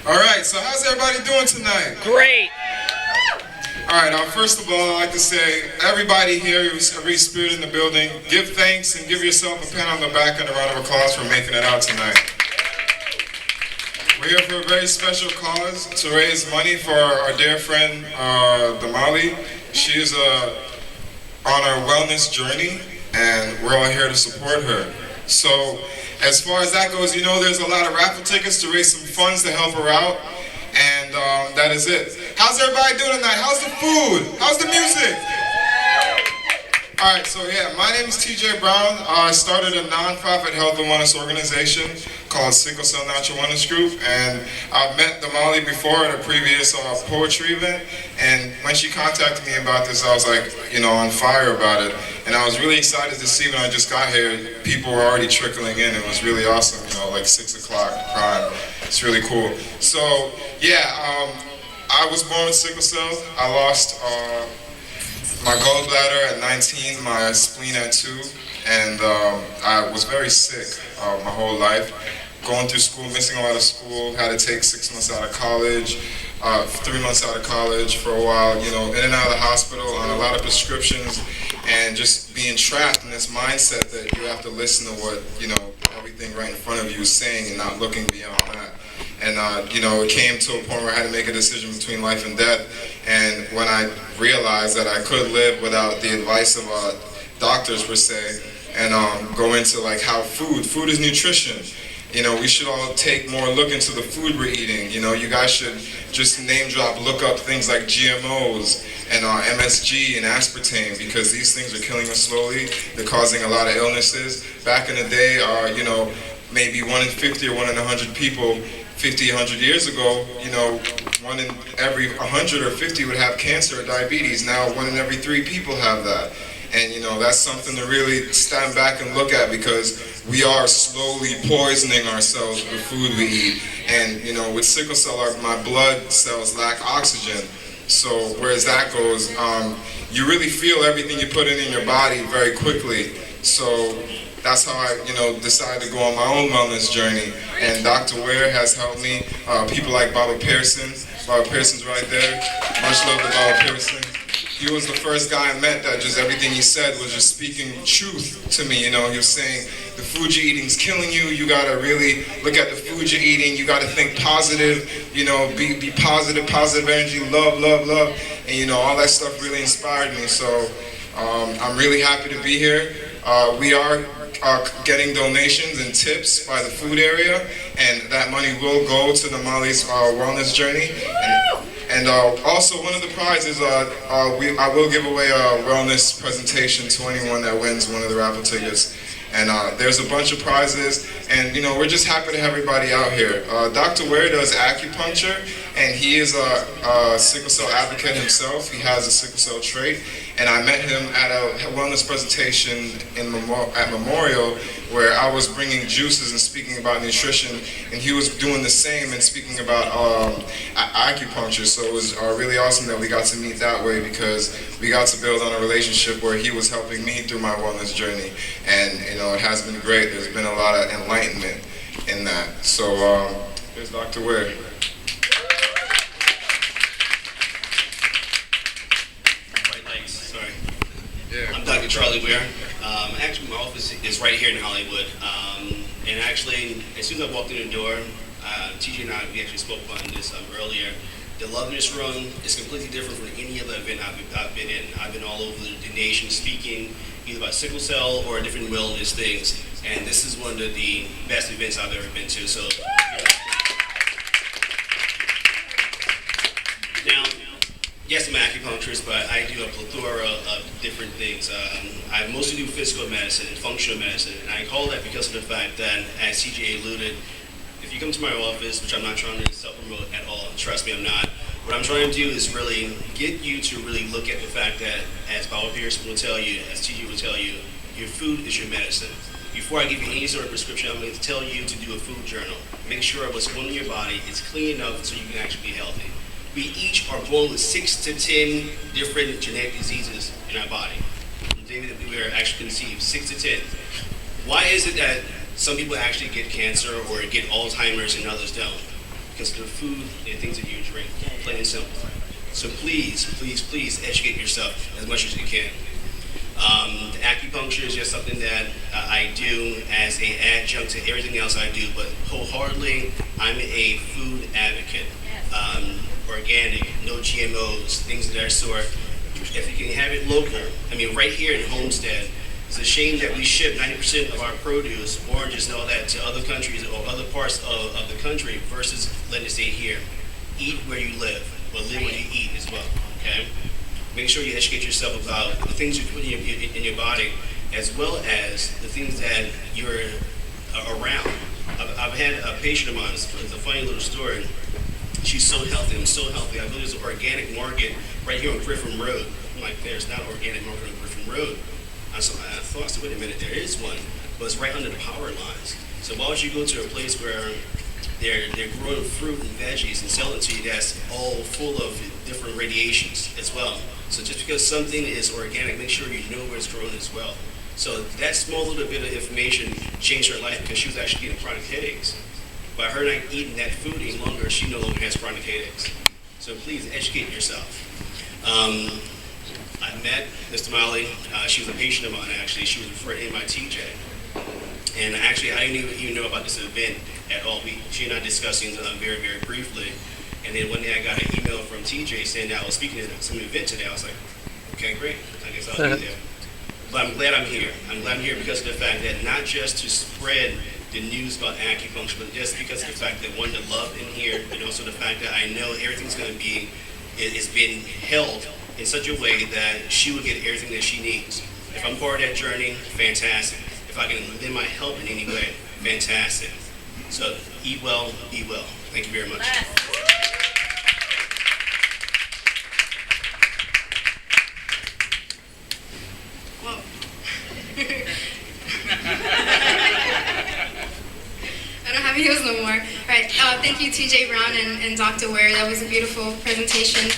All right, so how's everybody doing tonight? Great. All right, first of all, I'd like to say, everybody here, every spirit in the building, give thanks and give yourself a pat on the back and a round of applause for making it out tonight. We're here for a very special cause, to raise money for our dear friend, Damali. She is on her wellness journey, and we're all here to support her. So, as far as that goes, you know there's a lot of raffle tickets to raise some funds to help her out, and that is it. How's everybody doing tonight? How's the food? How's the music? Alright, so yeah, my name is TJ Brown. I started a non-profit health and wellness organization called Sickle Cell Natural Wellness Group, and I've met Damali before at a previous poetry event, and when she contacted me about this, I was like, on fire about it, and I was really excited to see when I just got here, people were already trickling in. It was really awesome, like 6 o'clock prime. It's really cool. So yeah, I was born with sickle cell. I lost my gallbladder at 19, my spleen at 2, and I was very sick my whole life. Going through school, missing a lot of school, had to take 6 months out of college, 3 months out of college for a while, in and out of the hospital on a lot of prescriptions, and just being trapped in this mindset that you have to listen to what, everything right in front of you is saying and not looking beyond that. And, it came to a point where I had to make a decision between life and death. And when I realized that I could live without the advice of doctors, per se, and go into like how food is nutrition. We should all take more look into the food we're eating. You guys should just name drop, look up things like GMOs and MSG and aspartame, because these things are killing us slowly. They're causing a lot of illnesses. Back in the day, maybe 1 in 50 or 1 in 100 people, 50, 100 years ago, 1 in every 100 or 50 would have cancer or diabetes. Now 1 in every 3 people have that. And that's something to really stand back and look at, because we are slowly poisoning ourselves with the food we eat. And with sickle cell, my blood cells lack oxygen. So whereas that goes, you really feel everything you put in your body very quickly. So that's how I, decided to go on my own wellness journey. And Dr. Ware has helped me. People like Baba Pearson. Baba Pearson's right there. Much love to Baba Pearson. He was the first guy I met that just everything he said was just speaking truth to me. He was saying the food you're eating is killing you. You gotta really look at the food you're eating. You gotta think positive. Be positive, positive energy, love, love, love, and all that stuff really inspired me. So I'm really happy to be here. We are getting donations and tips by the food area, and that money will go to Damali's wellness journey. And also, one of the prizes, I will give away a wellness presentation to anyone that wins one of the raffle tickets. And there's a bunch of prizes, and we're just happy to have everybody out here. Dr. Ware does acupuncture, and he is a sickle cell advocate himself. He has a sickle cell trait, and I met him at a wellness presentation at Memorial, where I was bringing juices and speaking about nutrition, and he was doing the same and speaking about acupuncture. So it was really awesome that we got to meet that way, because we got to build on a relationship where he was helping me through my wellness journey, and it has been great. There's been a lot of enlightenment in that. So here's Dr. Ware. Sorry. Yeah. I'm Dr. Charlie Ware. Actually, my office is right here in Hollywood. And actually, as soon as I walked in the door, TJ and I, we actually spoke about this earlier. The Loveness Run is completely different from any other event I've been in. I've been all over the nation speaking either about sickle cell or different wellness things. And this is one of the best events I've ever been to. So, now, yes, I'm an acupuncturist, but I do a plethora of different things. I mostly do physical medicine and functional medicine, and I call that because of the fact that, as CJ alluded, if you come to my office, which I'm not trying to self-promote at all, trust me, I'm not. What I'm trying to do is really get you to really look at the fact that, as Baba Pearson will tell you, as TJ will tell you, your food is your medicine. Before I give you any sort of prescription, I'm going to tell you to do a food journal. Make sure what's going on in your body is clean enough so you can actually be healthy. We each are born with 6 to 10 different genetic diseases in our body. The day that we are actually conceived, 6 to 10. Why is it that some people actually get cancer or get Alzheimer's and others don't? because of the food and things that you drink, plain and simple. So please, please, please educate yourself as much as you can. The acupuncture is just something that I do as an adjunct to everything else I do, but wholeheartedly, I'm a food advocate. Organic, no GMOs, things of that sort. If you can have it local, I mean, right here in Homestead, it's a shame that we ship 90% of our produce, oranges and all that, to other countries or other parts of the country versus letting it stay here. Eat where you live, but live where you eat as well, okay? Make sure you educate yourself about the things you put in your body, as well as the things that you're around. I've had a patient of mine, it's a funny little story. She's so healthy, I'm so healthy. I go to this organic market right here on Griffin Road. I'm like, there's not an organic market on Griffin Road. I thought, wait a minute, there is one, but it's right under the power lines. So why would you go to a place where they're growing fruit and veggies and selling to you that's all full of different radiations as well? So just because something is organic, make sure you know where it's grown as well. So that small little bit of information changed her life because she was actually getting chronic headaches. By her not eating that food any longer, she no longer has chronic headaches. So please educate yourself. I met Ms. Damali. She was a patient of mine, actually. She was referred in by TJ. And actually, I didn't even know about this event at all. She and I discussing very, very briefly. And then one day I got an email from TJ saying that I was speaking at some event today. I was like, okay, great. I guess I'll be there. But I'm glad I'm here. I'm glad I'm here because of the fact that not just to spread the news about acupuncture, but just because of the fact that one, the love in here, and also the fact that I know everything's going to be, it's been held in such a way that she will get everything that she needs. If I'm part of that journey, fantastic. If I can lend my help in any way, fantastic. So eat well, be well. Thank you very much. I don't have heels no more. All right, thank you, TJ Brown and Dr. Ware. That was a beautiful presentation.